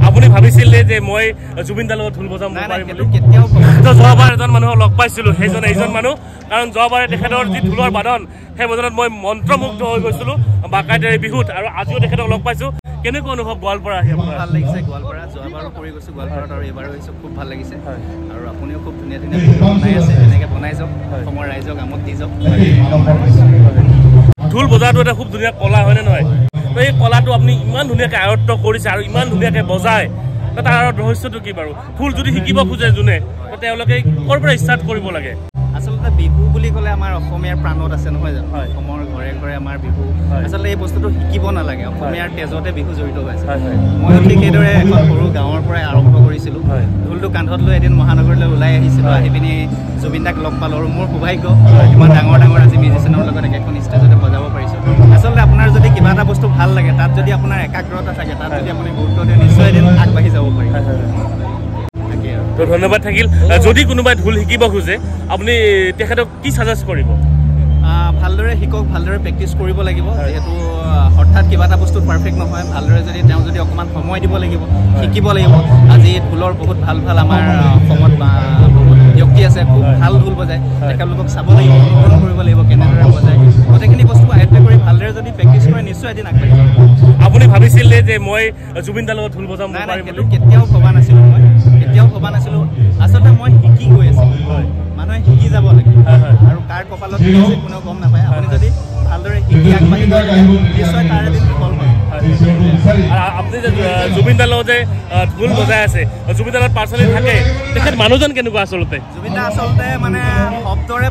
আপুনি ভাবিছিলে যে মই জুবিন দাৰ লগত ঢোল বজাম পাৰিম বুলি? যোৱাবাৰ এজন মানুহক লগ পাইছিলোঁ, সেইজন এইজন মানুহ। কাৰণ যোৱাবাৰে তেখেতৰ যি ঢোলৰ বাদন সেই বাদনত মই মন্ত্ৰমুগ্ধ হৈ গৈছিলোঁ বাকাইদাৰী বিহুত, আৰু আজিও তেখেতক লগ পাইছোঁ। কেনেকুৱা অনুভৱ গোৱালপাৰা আহি? ভাল লাগিছে গোৱালপাৰা, যোৱাবাৰো কৰি গৈছোঁ গোৱালপাৰাত আৰু এইবাৰো আহিছোঁ, খুব ভাল লাগিছে। আৰু আপুনিও খুব ধুনীয়া ধুনীয়া ভিডিঅ' বনাই আছে, এনেকৈ বনাই যাওক, অসমৰ ৰাইজক আমোদ দি যাওক। ঢোল বজাটো এটা খুব ধুনীয়া কলা, হয়নে নহয়? তো এই কলাটো আপুনি ইমান ধুনীয়াকৈ আয়ত্ব কৰিছে আৰু ইমান ধুনীয়াকৈ বজায়, তাৰ ৰহস্যটো কি বাৰু? ঢোল যদি শিকিব খোজে যোনে, তো তেওঁলোকে ক'ৰ পৰা ষ্টাৰ্ট কৰিব লাগে? আচলতে বিহু বুলি ক'লে আমাৰ অসমীয়াৰ প্ৰাণত আছে, নহয় জানো? অসমৰ ঘৰে ঘৰে আমাৰ বিহু। আচলতে এই বস্তুটো শিকিব নালাগে, অসমীয়াৰ তেজতে বিহু জড়িত হৈ আছে। ময়ো ঠিক সেইদৰে এখন সৰু গাঁৱৰ পৰাই আৰম্ভ কৰিছিলোঁ। ঢোলটো কান্ধত লৈ এদিন মহানগৰলৈ ওলাই আহিছিলোঁ, আহি পিনি জুবিন দাক লগ পালোঁ, আৰু মোৰ সৌভাগ্য ইমান ডাঙৰ ডাঙৰ আজি মিউজিচিয়ানৰ লগত একেখন ষ্টেজতে বজাব পাৰিছোঁ। আচলতে আপোনাৰ যদি কিবা এটা বস্তু ভাল লাগে, তাত যদি আপোনাৰ একাগ্ৰতা থাকে, তাত যদি আপুনি গুৰুত্ব দিয়ে, নিশ্চয় এদিন আগবাঢ়ি যাব পাৰিব। তো ধন্যবাদ থাকিল। যদি কোনোবাই ঢোল শিকিব খোজে, আপুনি তেখেতক কি ছাজেষ্ট কৰিব? ভালদৰে শিকক, ভালদৰে প্ৰেক্টিচ কৰিব লাগিব। যিহেতু হঠাৎ কিবা এটা বস্তুত পাৰফেক্ট নহয়, ভালদৰে তেওঁ যদি অকণমান সময় দিব লাগিব, শিকিব লাগিব। আজি ঢোলৰ বহুত ভাল ভাল আমাৰ অসমত বহুত ব্যক্তি আছে, খুব ভাল ঢোল বজায়, তেখেতলোকক চাব লাগিব, অনুকৰণ কৰিব লাগিব কেনেদৰে বজায়। গোটেইখিনি বস্তু আয়ত্ব কৰি ভালদৰে যদি প্ৰেক্টিচ কৰে, নিশ্চয় এদিন আগবাঢ়িব। আপুনি ভাবিছিলে যে মই জুবিন দাৰ লগত ঢোল বজাম পাৰিম বুলি? কেতিয়াও ভবা নাছিলোঁ, মই কেতিয়াও ভবা নাছিলোঁ। আচলতে মই শিকি গৈ আছিলোঁ। মানুহে শিকি যাব লাগে, আৰু কাৰ কপালত কি আছে কোনেও গম নাপায়। আপুনি যদি ভালদৰে শিকি আগবাঢ়ি গৈ নিশ্চয় তাৰ এদিন ফল পাব। আপুনি যে জুবিন দাৰ লগত যে ঢোল বজাই আছে, জুবিন দাৰ পাৰ্চনেলি থাকে, তেখেত মানুহজন কেনেকুৱা আচলতে? জুবিন দা আচলতে মানে শব্দৰে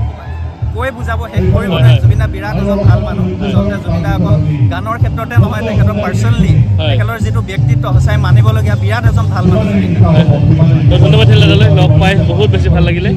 কৈ বুজাব শেষ কৰিব নোৱাৰে। জুবিন দা বিৰাট এজন ভাল মানুহ। আচলতে জুবিন দা অকল গানৰ ক্ষেত্ৰতে নহয়, তেখেতৰ পাৰ্চনেলি তেখেতৰ যিটো ব্যক্তিত্ব সঁচাই মানিবলগীয়া, বিৰাট এজন ভাল মানুহ জুবিন দা। ধন্যবাদ দাদালৈ, লগ পাই বহুত বেছি ভাল লাগিলে।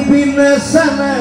বিনে সানা